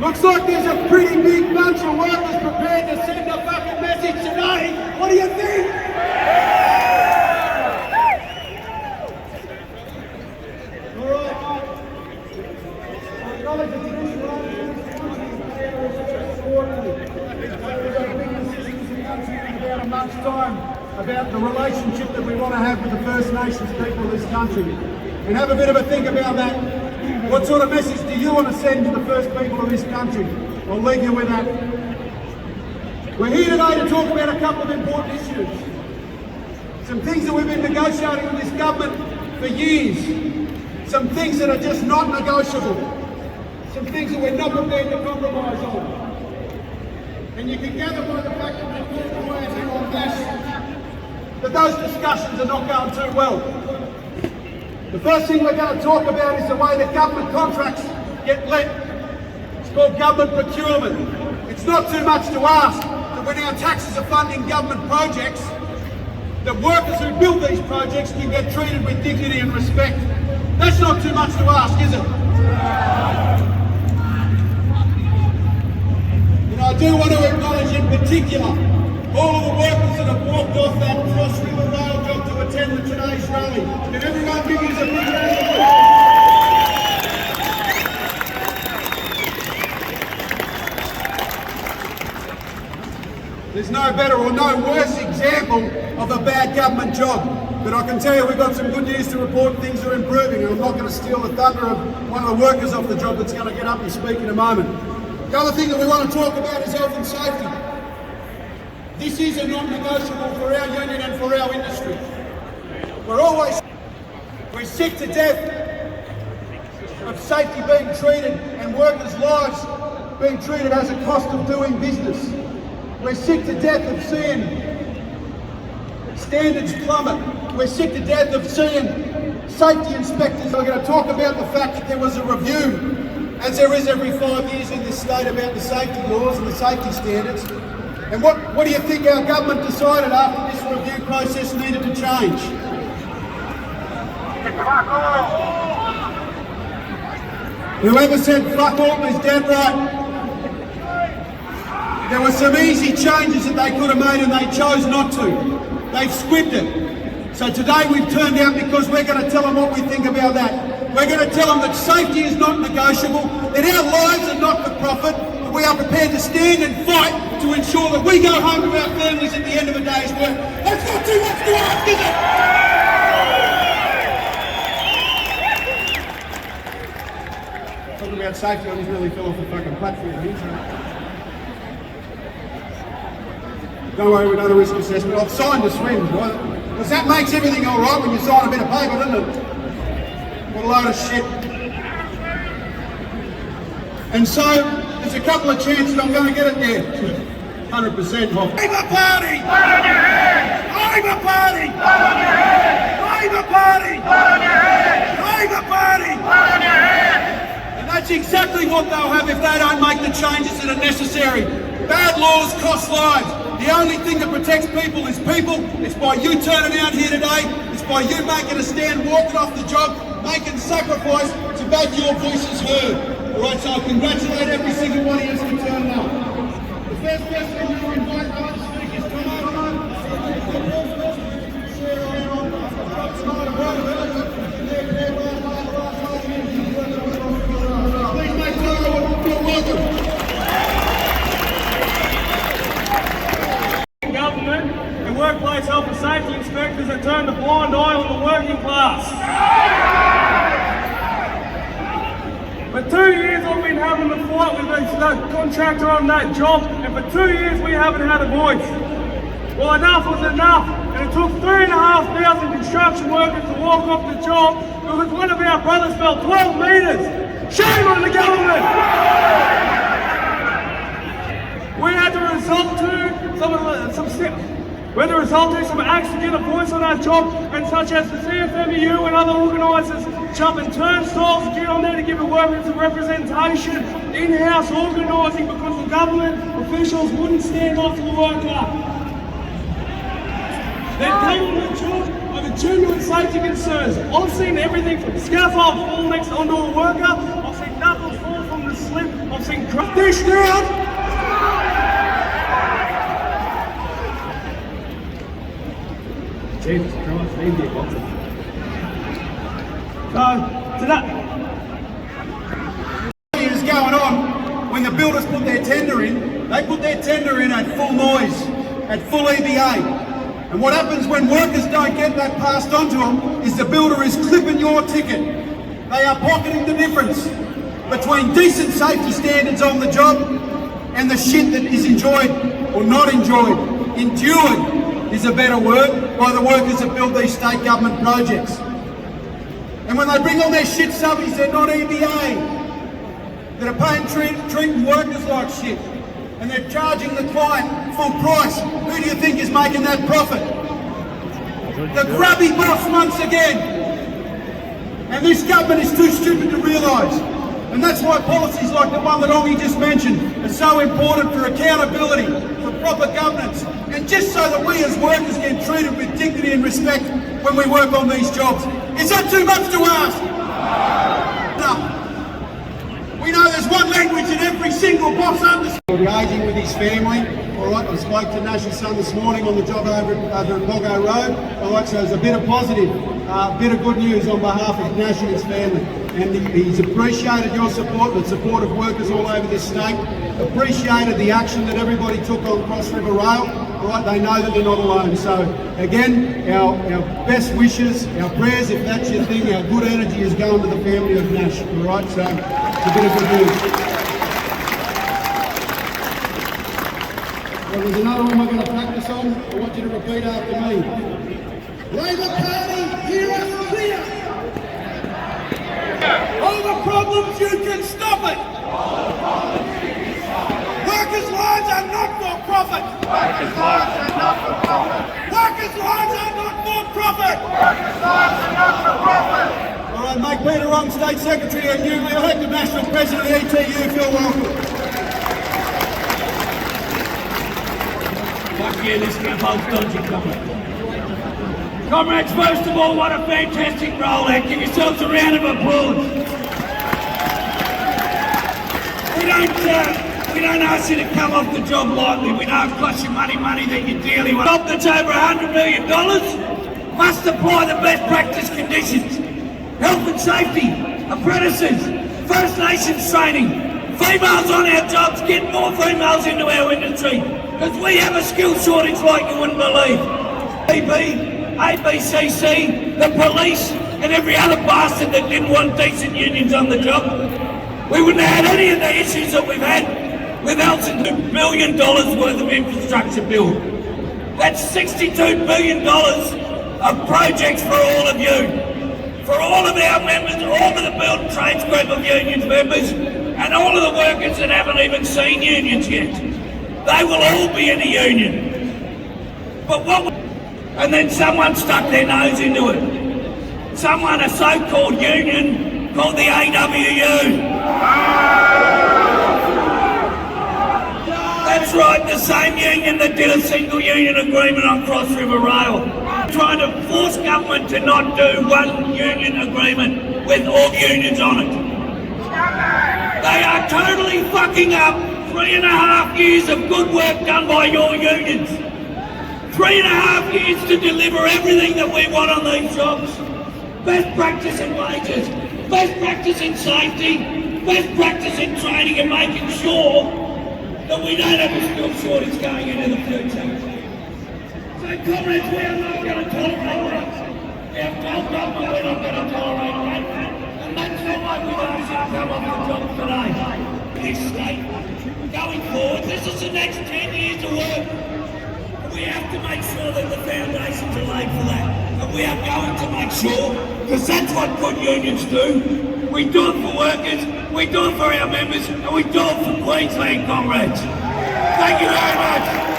Looks like there's a pretty big bunch of workers prepared to send a fucking message today. What do you think? Alright. I acknowledge the traditional owners of this country in about a month's time about the relationship that we want to have with the First Nations people of this country. And have a bit of a think about that. What sort of message do you want to send to the first people of this country? I'll leave you with that. We're here today to talk about a couple of important issues. Some things that we've been negotiating with this government for years. Some things that are just not negotiable. Some things that we're not prepared to compromise on. And you can gather by the fact that we're talking away on this, that those discussions are not going too well. The first thing we're going to talk about is the way that government contracts get let. It's called government procurement. It's not too much to ask that when our taxes are funding government projects, that workers who build these projects can get treated with dignity and respect. That's not too much to ask, is it? And I do want to acknowledge in particular all of the workers that have walked off that Cross River Rail job to attend today's rally. Can everyone give us a big round? There's no better or no worse example of a bad government job. But I can tell you we've got some good news to report. Things are improving, and I'm not going to steal the thunder of one of the workers off the job that's going to get up and speak in a moment. The other thing that we want to talk about is health and safety. This is a non-negotiable for our union and for our industry. We're sick to death of safety being treated and workers' lives being treated as a cost of doing business. We're sick to death of seeing standards plummet. We're sick to death of seeing safety inspectors. We're going to talk about the fact that there was a review, as there is every 5 years in this state, about the safety laws and the safety standards. And what do you think our government decided after this review process needed to change? Fuck all. Whoever said fuck all is dead right. There were some easy changes that they could have made and they chose not to. They've squibbed it. So today we've turned out because we're going to tell them what we think about that. We're going to tell them that safety is not negotiable, that our lives are not for profit, that we are prepared to stand and fight to ensure that we go home to our families at the end of a day's work. That's not too much to ask, is it? Talking about safety, I just really fell off the fucking platform here. Don't worry, we've done a risk assessment. I've signed to swim, right? Because that makes everything all right when you sign a bit of paper, doesn't it? What a load of shit. And so, there's a couple of chances I'm going to get it there. 100% off. Labour Party! Vote on your head! Labour Party! Vote on your head! Labour Party! Vote on your head! Labour Party! Vote on your head! And that's exactly what they'll have if they don't make the changes that are necessary. Bad laws cost lives. The only thing that protects people is people. It's by you turning out here today. It's by you making a stand, walking off the job, making sacrifice to make your voices heard. All right, so I congratulate every single one of you for turning up. The first person I'm going to invite to speak is Tom Albanese. Please make sure you're welcome. Government and workplace health and safety inspectors that turn a blind eye on the working class. For 2 years I've been having the fight with that contractor on that job, and for 2 years we haven't had a voice. Well, enough was enough, and it took 3,500 construction workers to walk off the job because one of our brothers fell 12 metres. Shame on the government! We had to resort to some acts to get a voice on our job, and such as the CFMEU and other organisers jumping turnstiles to get on there to give the workers some representation, in-house organising because the government officials wouldn't stand up to the worker. They're taking the job over genuine safety concerns. I've seen everything from scaffold fall next onto a worker, I've seen knuckles fall from the slip I've seen Dish out! Jesus Christ, leave the box. So that is going on when the builders put their tender in. They put their tender in at full noise, at full EBA. And what happens when workers don't get that passed on to them is the builder is clipping your ticket. They are pocketing the difference between decent safety standards on the job and the shit that is enjoyed or not enjoyed. Endured is a better word by the workers that build these state government projects. And when they bring all their shit subbies, they're not EBA, that are paying, treating workers like shit. And they're charging the client full price. Who do you think is making that profit? The grubby boss once again. And this government is too stupid to realise. And that's why policies like the one that Ollie just mentioned are so important for accountability, for proper governance, and just so that we as workers get treated with dignity and respect when we work on these jobs. Is that too much to ask? No. We know there's one language that every single boss understands. Liaising with his family. All right, I spoke to Nash's son this morning on the job over at Boggo Road. All right, so there's a bit of positive, bit of good news on behalf of Nash and his family. And he's appreciated your support, the support of workers all over this state, appreciated the action that everybody took on Cross River Rail. All right, they know that they're not alone. So again, our best wishes, our prayers, if that's your thing, our good energy is going to the family of Nash. All right, so it's a bit of good news. Well, there's another one we're going to practice on. I want you to repeat after me. Labor Party, hear us clear. All the problems, you can stop it. Workers' lives are not for profit. Workers' lives are not for profit. Workers' lives are not for profit. Workers' lives are not for profit. All right, make Peter Wrong State Secretary and you elected National President of the ETU, Phil Welcome. Fuck yeah, this scaffold's dodgy, comrades. Comrades, first of all, what a fantastic rollout. Give yourselves a round of applause. We don't ask you to come off the job lightly. We know it costs you money that you're dealing with. A job that's over $100 million must apply the best practice conditions. Health and safety, apprentices, First Nations training, females on our jobs, get more females into our industry. Because we have a skill shortage like you wouldn't believe. ABCC, the police, and every other bastard that didn't want decent unions on the job. We wouldn't have had any of the issues that we've had without $2 billion worth of infrastructure build. That's $62 billion of projects for all of you. For all of our members, all of the building trades group of unions members, and all of the workers that haven't even seen unions yet. They will all be in a union. But and then someone stuck their nose into it. Someone, a so-called union called the AWU. That's right, the same union that did a single union agreement on Cross River Rail. Trying to force government to not do one union agreement with all unions on it. They are totally fucking up 3.5 years of good work done by your unions. 3.5 years to deliver everything that we want on these jobs. Best practice in wages, best practice in safety, best practice in training and making sure that we don't have a skill shortage going into the future. So comrades, we are not going to tolerate that. We have told government we're not going to tolerate that. And that's why we ask you to come off the job today. This state, going forward, this is the next 10 years of work. We have to make sure that the foundations are laid for that. And we are going to make sure, because that's what good unions do. We do it for workers, we do it for our members, and we do it for Queensland, comrades. Thank you very much.